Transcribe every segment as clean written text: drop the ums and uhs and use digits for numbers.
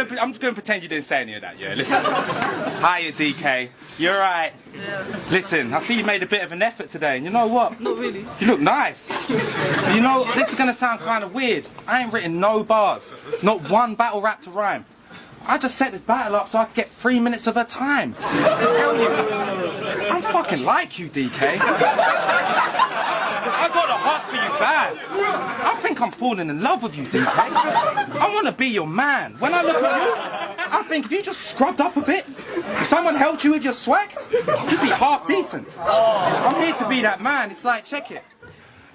just gonna pretend you didn't say any of that. Yeah. Listen. Hiya, DK. You're right. Yeah. Listen, I see you made a bit of an effort today, and you know what? Not really. You look nice. You know, this is gonna sound kind of weird. I ain't written no bars, not one battle rap to rhyme. I just set this battle up so I could get 3 minutes of her time to tell you. I'm fucking like you, DK. I got a heart for you bad. I think I'm falling in love with you, DK. I want to be your man. When I look at you, I think if you just scrubbed up a bit, if someone helped you with your swag, you'd be half decent. I'm here to be that man. It's like, check it.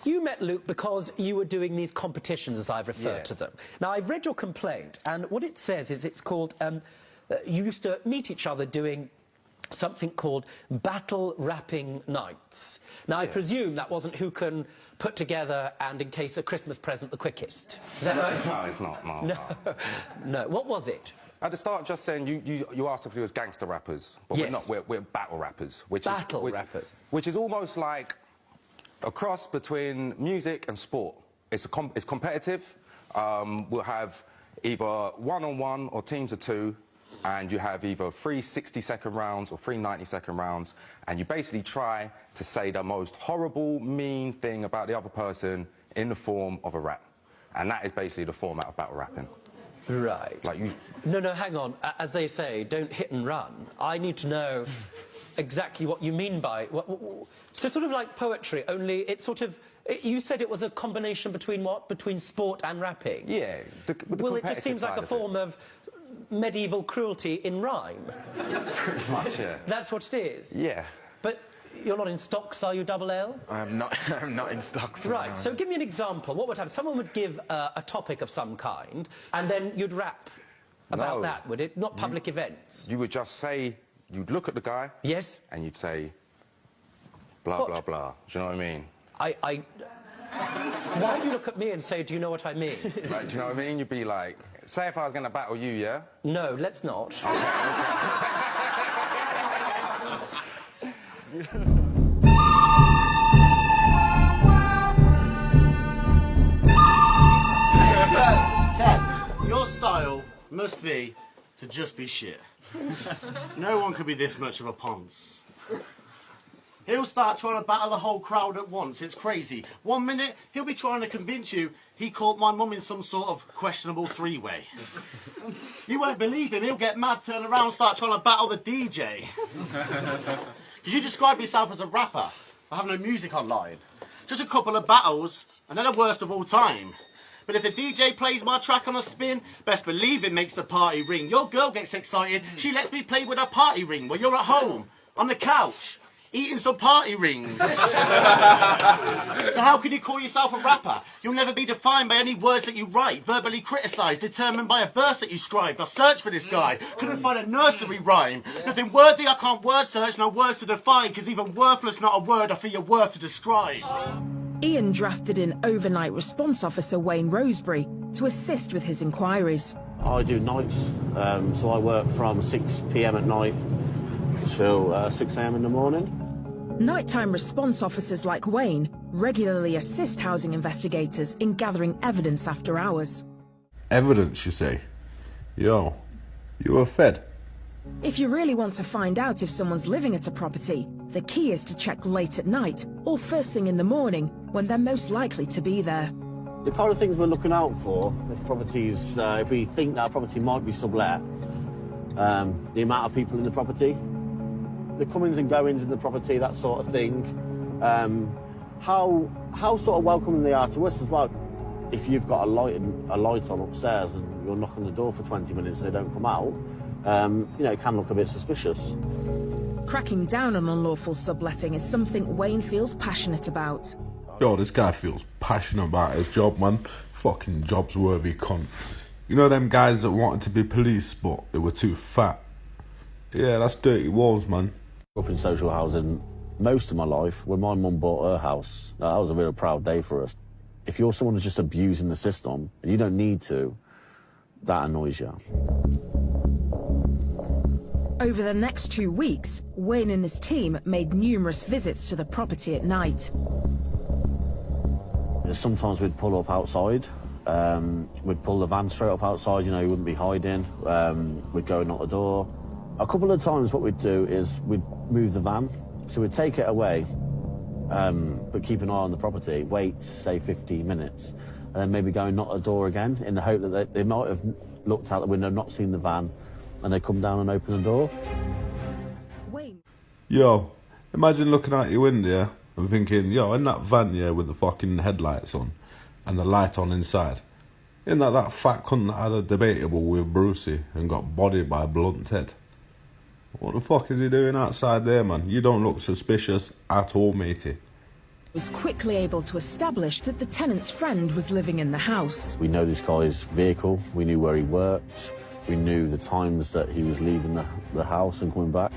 You met Luke because you were doing these competitions, as I've referred to them. Now, I've read your complaint, and what it says is it's called, you used to meet each other doing something called battle rapping nights. Now, I presume that wasn't who can put together and in case a Christmas present the quickest. Is that right? No, it's not. No. No. What was it? At the start, just saying you asked if we was gangster rappers, but Yes. we're not. We're battle rappers, which Rappers. which is almost like a cross between music and sport. It's competitive. We'll have either one-on-one or teams of two, and you have either 3 60-second rounds or 3 90-second rounds, and you basically try to say the most horrible, mean thing about the other person in the form of a rap. And that is basically the format of battle rapping. Right. Like you... No, have on. As they say, don't hit and run. I need to know exactly what you mean by... So sort of like poetry, only it's sort of... You said it was a combination between what? Between sport and rapping? Yeah. Well, it just seems like a form of medieval cruelty in rhyme. Pretty much, yeah. That's what it is? Yeah. But you're not in stocks, are you, Double L? I'm not in stocks. Right, No. so give me an example. What would happen? Someone would give a topic of some kind, and then you'd rap about that, would it? Not public events. You would just say... You'd look at the guy... Yes? And you'd say... Blah, What? blah, blah. Do you know what I mean? Why do you look at me and say, do you know what I mean? Like, do you know what I mean? You'd be like, say if I was going to battle you, yeah? No, let's not. Ted, your style must be to just be shit. No one could be this much of a ponce. He'll start trying to battle the whole crowd at once. It's crazy. 1 minute, he'll be trying to convince you he caught my mum in some sort of questionable three-way. You won't believe him. He'll get mad, turn around, start trying to battle the DJ. Because you describe yourself as a rapper for having no music online. Just a couple of battles, and they're the worst of all time. But if the DJ plays my track on a spin, best believe it makes the party ring. Your girl gets excited. She lets me play with her party ring while you're at home, on the couch, eating some party rings. So how can you call yourself a rapper? You'll never be defined by any words that you write, verbally criticised, determined by a verse that you scribed. I searched for this guy, couldn't find a nursery rhyme. Nothing worthy, I can't word search, no words to define, because even worthless, not a word I feel your worth to describe. Ian drafted in overnight response officer Wayne Roseberry to assist with his inquiries. I do nights, so I work from 6 p.m. at night till 6 a.m. in the morning. Nighttime response officers like Wayne regularly assist housing investigators in gathering evidence after hours. Evidence, you say? Yo, you were fed? If you really want to find out if someone's living at a property, the key is to check late at night or first thing in the morning when they're most likely to be there. The kind of things we're looking out for, if properties, if we think that a property might be sublet, the amount of people in the property, the comings and goings in the property, that sort of thing, how sort of welcoming they are to us as well. If you've got a light on upstairs and you're knocking on the door for 20 minutes and they don't come out, you know, it can look a bit suspicious. Cracking down on unlawful subletting is something Wayne feels passionate about. Yo, this guy feels passionate about his job, man. Fucking jobs worthy cunt. You know them guys that wanted to be police, but they were too fat? Yeah, that's dirty walls, man. Up in social housing most of my life. When my mum bought her house, that was a real proud day for us. If you're someone who's just abusing the system, and you don't need to, that annoys you. Over the next 2 weeks, Wayne and his team made numerous visits to the property at night. Sometimes we'd pull up outside We'd pull the van straight up outside, you know, you wouldn't be hiding. We'd go and knock the door. A couple of times what we'd do is we'd move the van. So we'd take it away, but keep an eye on the property, wait, say 15 minutes, and then maybe go and knock the door again in the hope that they might have looked out the window, not seen the van, and they come down and open the door. Wayne. Yo, imagine looking out your window, yeah, and thinking, yo, in that van, yeah, with the fucking headlights on and the light on inside, isn't that fat cunt that had a debatable with Brucey and got bodied by Blunt Ted? What the fuck is he doing outside there, man? You don't look suspicious at all, matey. Was quickly able to establish that the tenant's friend was living in the house. We know this guy's vehicle, we knew where he worked, we knew the times that he was leaving the house and coming back.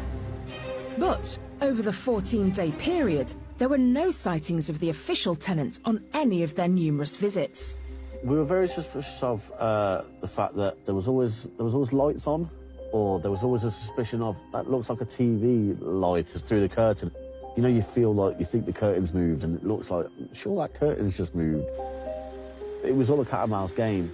But over the 14-day period, there were no sightings of the official tenant on any of their numerous visits. We were very suspicious of the fact that there was always lights on, or there was always a suspicion of that looks like a TV light through the curtain. You know, you feel like you think the curtain's moved, and it looks like, sure, that curtain's just moved. It was all a cat and mouse game.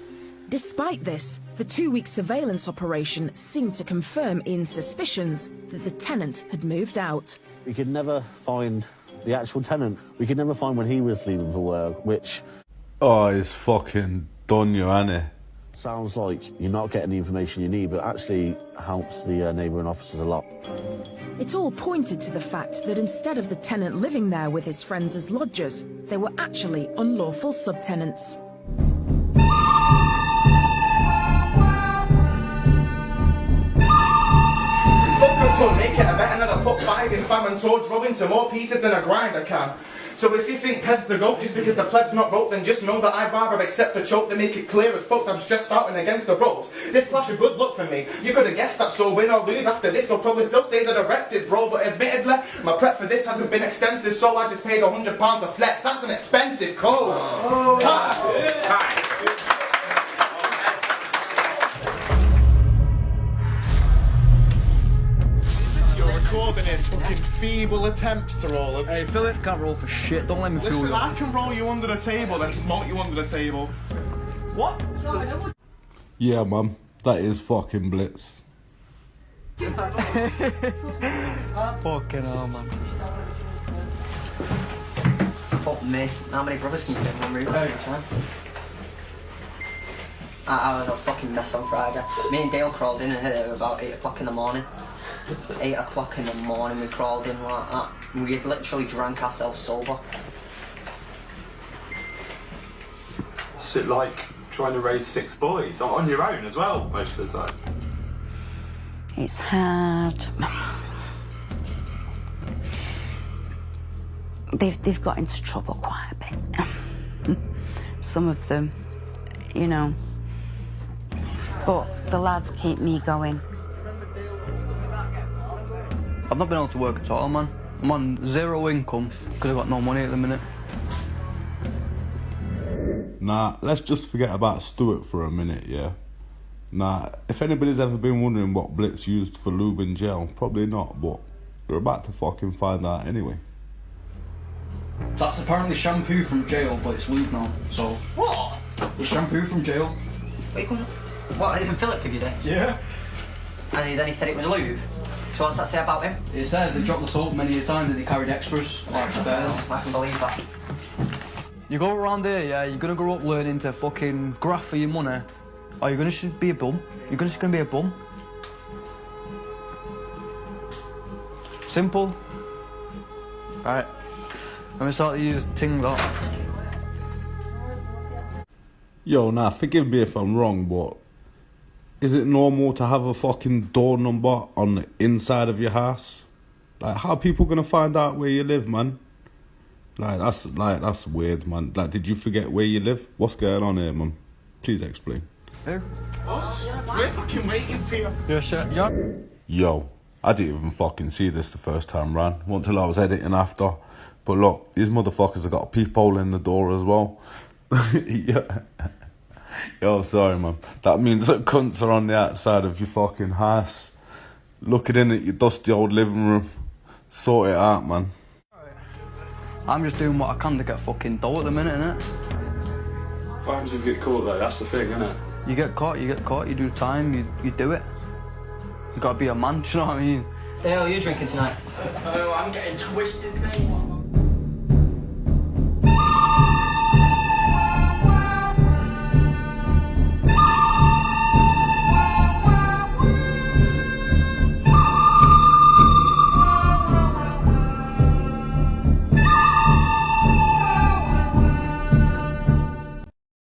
Despite this, the 2-week surveillance operation seemed to confirm Ian's suspicions that the tenant had moved out. We could never find the actual tenant. We could never find when he was leaving for work, which... Oh, it's fucking done you, ain't it? Sounds like you're not getting the information you need, but actually helps the neighbouring officers a lot. It all pointed to the fact that instead of the tenant living there with his friends as lodgers, they were actually unlawful subtenants. Fucking make it a better than I put 5 in fam and toad rub into more pieces than a grinder can. So if you think Ped's the goat just because the pled's not broke, then just know that I'd rather accept the choke than make it clear as fuck I'm stressed out and against the ropes. This clash of good luck for me. You could have guessed that, so win or lose after this, they'll probably still say that I wrecked it, bro. But admittedly, my prep for this hasn't been extensive, so I just paid £100 to flex. That's an expensive code. Oh. Time. Corbin in fucking feeble attempts to roll us. Hey, Philip can't roll for shit. Don't let me fool Listen, you. I can roll you under the table, then smoke you under the table. What? Yeah, man, that is fucking blitz. Fucking hell, man. Fuck me. How many brothers can you fit in one room at the same time? I was a fucking mess on Friday. Me and Dale crawled in here about 8 o'clock in the morning. 8 o'clock in the morning we crawled in like that. We had literally drank ourselves sober. Is it like trying to raise 6 boys on your own as well most of the time? It's hard. They've got into trouble quite a bit. Some of them, you know. But the lads keep me going. I've not been able to work at all, man. I'm on 0 income because I've got no money at the minute. Nah, let's just forget about Stuart for a minute, yeah? Nah, if anybody's ever been wondering what Blitz used for lube in jail, probably not, but we're about to fucking find out anyway. That's apparently shampoo from jail, but it's lube now, so... What? It's shampoo from jail. What, even Philip give you this? Yeah. And then he said it was lube. So what's that say about him? It says they dropped the soap many a time that they carried extras, like spares. I can believe that. You go around here, yeah, you're gonna grow up learning to fucking graft for your money, or you're gonna just be a bum. You're just gonna be a bum. Simple. Right. I'm gonna start to use things up. Yo, nah, forgive me if I'm wrong, but is it normal to have a fucking door number on the inside of your house? Like, how are people gonna find out where you live, man? That's weird, man. Like, did you forget where you live? What's going on here, man? Please explain. Who? Us? We're fucking waiting for you. Yeah, shit, yeah. Yo, I didn't even fucking see this the first time round. Not until I was editing after. But look, these motherfuckers have got a peephole in the door as well. Yeah. Yo, sorry, man. That means that cunts are on the outside of your fucking house, looking in at your dusty old living room. Sort it out, man. I'm just doing what I can to get fucking dough at the minute, innit? What happens if you get caught though? That's the thing, isn't it? You get caught, you do time, you do it. You gotta be a man, do you know what I mean? Dale, are you drinking tonight? Oh, I'm getting twisted, mate.